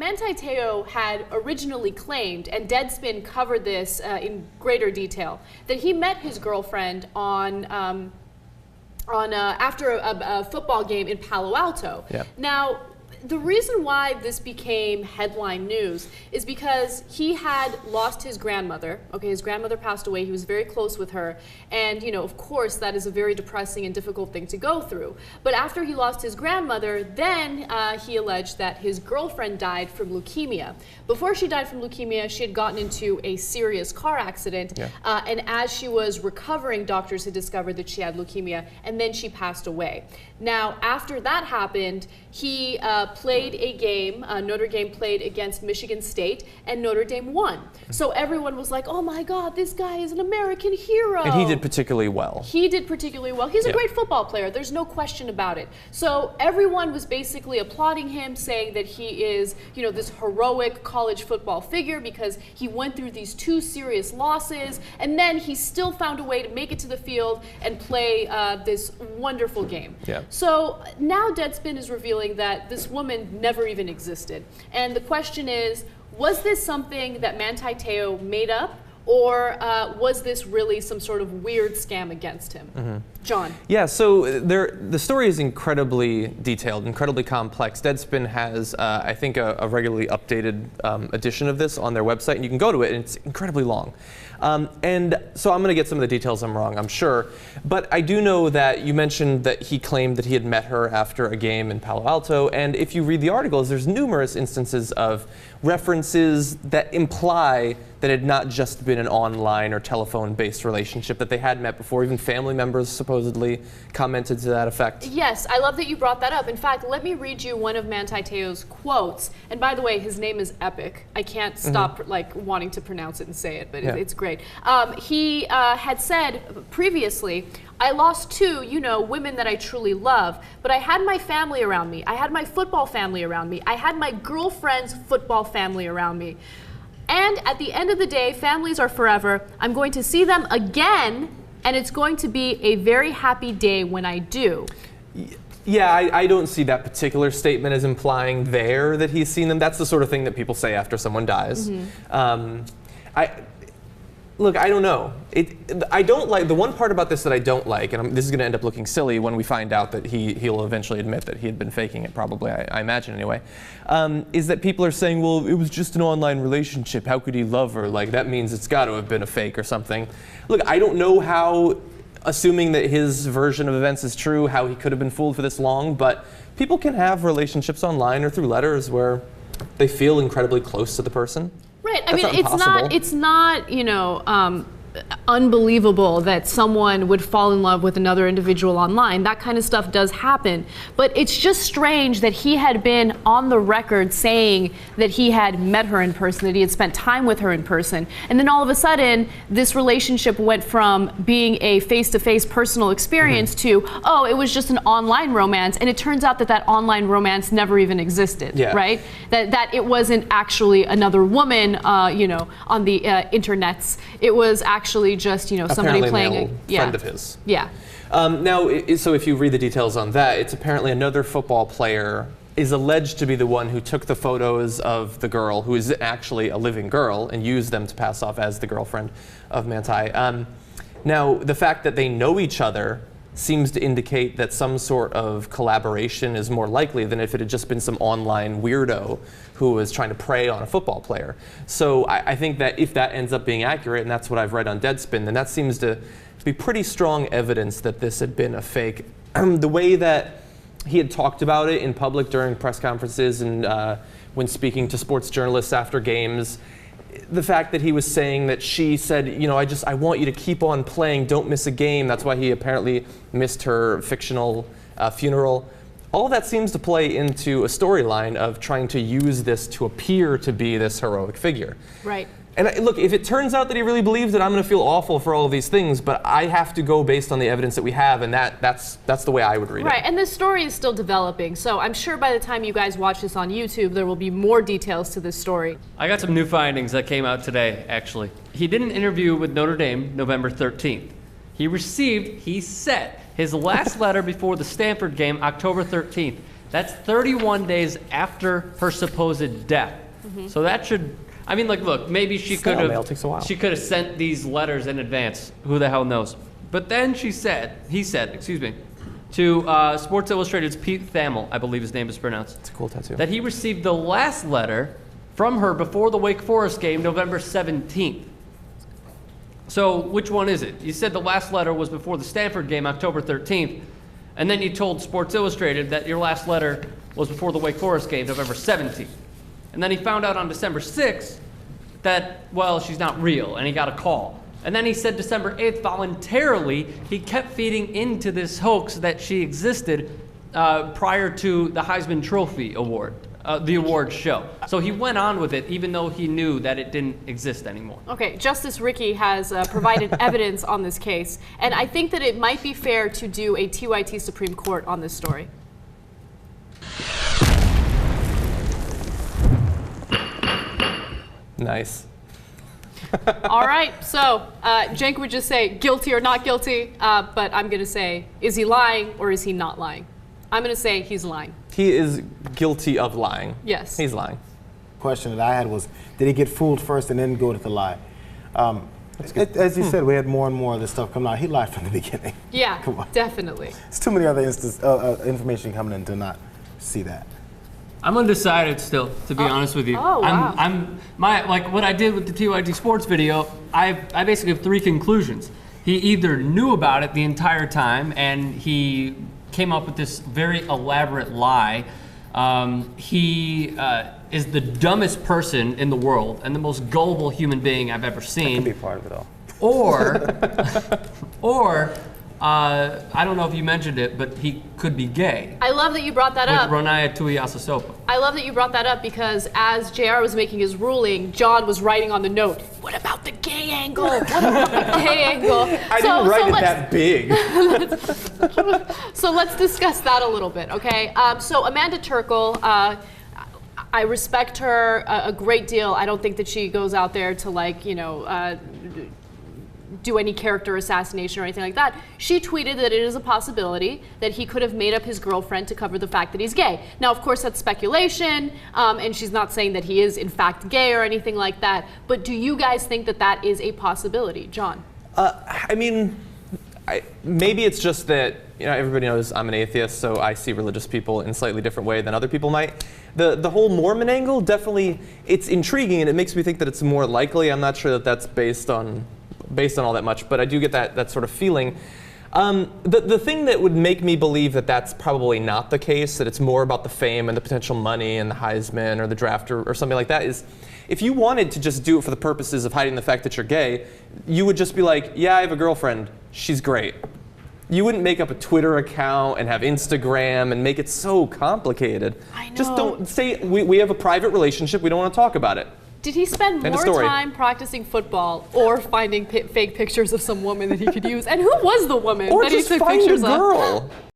Manti Te'o had originally claimed, and Deadspin covered this in greater detail, that he met his girlfriend after a football game in Palo Alto. Yep. Now, the reason why this became headline news is because he had lost his grandmother. Okay, his grandmother passed away. He was very close with her. And, you know, of course, that is a very depressing and difficult thing to go through. But after he lost his grandmother, then he alleged that his girlfriend died from leukemia. Before she died from leukemia, she had gotten into a serious car accident. Yeah. And as she was recovering, doctors had discovered that she had leukemia, and then she passed away. Now, after that happened, he played a game, Notre Dame played against Michigan State, and Notre Dame won. So everyone was like, oh my God, this guy is an American hero. And he did particularly well. He did particularly well. He's a great football player. There's no question about it. So everyone was basically applauding him, saying that he is, you know, this heroic college football figure because he went through these 2 serious losses, and then he still found a way to make it to the field and play this wonderful game. Yeah. So now Deadspin is revealing that this woman never even existed. And the question is, was this something that Manti Te'o made up, or was this really some sort of weird scam against him? Mm-hmm. John? Yeah, so the story is incredibly detailed, incredibly complex. Deadspin has, I think, a regularly updated edition of this on their website, and you can go to it, and it's incredibly long. And so I'm going to get some of the details I'm wrong, I'm sure. But I do know that you mentioned that he claimed that he had met her after a game in Palo Alto. And if you read the articles, there's numerous instances of references that imply that it had not just been an online or telephone-based relationship, that they had met before. Even family members supposedly commented to that effect. Yes, I love that you brought that up. In fact, let me read you one of Manti Te'o's quotes. And by the way, his name is epic. I can't stop like wanting to pronounce it and say it, but it's great. He had said previously, I lost 2, you know, women that I truly love, but I had my family around me. I had my football family around me. I had my girlfriend's football family around me. And at the end of the day, families are forever. I'm going to see them again, and it's going to be a very happy day when I do. Yeah, I don't see that particular statement as implying there that he's seen them. That's the sort of thing that people say after someone dies. Look, I don't know. I don't like, the one part about this that I don't like, and this is going to end up looking silly when we find out that he'll eventually admit that he had been faking it, probably, I imagine anyway, is that people are saying, well, it was just an online relationship. How could he love her? Like, that means it's got to have been a fake or something. Look, I don't know how, assuming that his version of events is true, how he could have been fooled for this long, but people can have relationships online or through letters where they feel incredibly close to the person. Right. I mean, it's not, you know, unbelievable that someone would fall in love with another individual online. That kind of stuff does happen. But it's just strange that he had been on the record saying that he had met her in person, that he had spent time with her in person. And then all of a sudden, this relationship went from being a face-to-face personal experience to, oh, it was just an online romance. And it turns out that that online romance never even existed, right? That it wasn't actually another woman, you know, on the internets. It was actually just, you know, somebody playing a friend of his. Yeah. Now, so if you read the details on that, it's apparently another football player is alleged to be the one who took the photos of the girl, who is actually a living girl, and used them to pass off as the girlfriend of Manti. Now, the fact that they know each other seems to indicate that some sort of collaboration is more likely than if it had just been some online weirdo who was trying to prey on a football player. So I think that if that ends up being accurate, and that's what I've read on Deadspin, then that seems to be pretty strong evidence that this had been a fake. The way that he had talked about it in public during press conferences and when speaking to sports journalists after games, the fact that he was saying that she said, you know, I want you to keep on playing, don't miss a game. That's why he apparently missed her fictional funeral. All that seems to play into a storyline of trying to use this to appear to be this heroic figure. Right. And look, if it turns out that he really believes it, I'm going to feel awful for all of these things, but I have to go based on the evidence that we have, and that's the way I would read it. Right, and this story is still developing, so I'm sure by the time you guys watch this on YouTube, there will be more details to this story. I got some new findings that came out today, actually. He did an interview with Notre Dame November 13th. He said, his last letter before the Stanford game, October 13th. That's 31 days after her supposed death. So that should, I mean, like, look, maybe she could Mail takes a while. have sent these letters in advance. Who the hell knows? But then he said, to Sports Illustrated's Pete Thamel, I believe his name is pronounced. It's a cool tattoo. That he received the last letter from her before the Wake Forest game, November 17th. So which one is it? You said the last letter was before the Stanford game, October 13th, and then you told Sports Illustrated that your last letter was before the Wake Forest game, November 17th. And then he found out on December 6th that, well, she's not real, and he got a call. And then he said December 8th, voluntarily, he kept feeding into this hoax that she existed prior to the Heisman Trophy award, the awards show. So he went on with it, even though he knew that it didn't exist anymore. Okay, Justice Ricky has provided evidence on this case, and I think that it might be fair to do a TYT Supreme Court on this story. Nice. All right, so Cenk would just say guilty or not guilty, but I'm going to say, is he lying or is he not lying? I'm going to say he's lying. He is guilty of lying. Yes. He's lying. Question that I had was, did he get fooled first and then go to the lie? As you said, we had more and more of this stuff coming out. He lied from the beginning. Yeah, Come on. definitely. There's too many other information coming in to not see that. I'm undecided still, to be honest with you. Oh, wow. Like what I did with the TYT Sports video, I basically have three conclusions. He either knew about it the entire time and he came up with this very elaborate lie. He is the dumbest person in the world and the most gullible human being I've ever seen. That could be part of it all. Or I don't know if you mentioned it, but he could be gay. I love that you brought that up. With Ronaya Tuiasosopo. I love that you brought that up because as JR was making his ruling, John was writing on the note, what about the gay angle? What about the gay angle? I didn't write it that big. So let's discuss that a little bit, okay? So Amanda Turkle, I respect her a great deal. I don't think that she goes out there to, like, you know, do any character assassination or anything like that. She tweeted that it is a possibility that he could have made up his girlfriend to cover the fact that he's gay. Now, of course, that's speculation, and she's not saying that he is in fact gay or anything like that, but do you guys think that that is a possibility? John? I mean, maybe it's just that, you know, everybody knows I'm an atheist, so I see religious people in a slightly different way than other people might. The whole Mormon angle, definitely, it's intriguing, and it makes me think that it's more likely. I'm not sure that that's based on all that much, but I do get that sort of feeling. The thing that would make me believe that that's probably not the case, that it's more about the fame and the potential money and the Heisman or the draft or something like that, is if you wanted to just do it for the purposes of hiding the fact that you're gay, you would just be like, yeah, I have a girlfriend, she's great. You wouldn't make up a Twitter account and have Instagram and make it so complicated. I know. Just don't say, we have a private relationship, we don't want to talk about it. Did he spend more time practicing football or finding fake pictures of some woman that he could use? And who was the woman or that he just took find pictures a girl. of?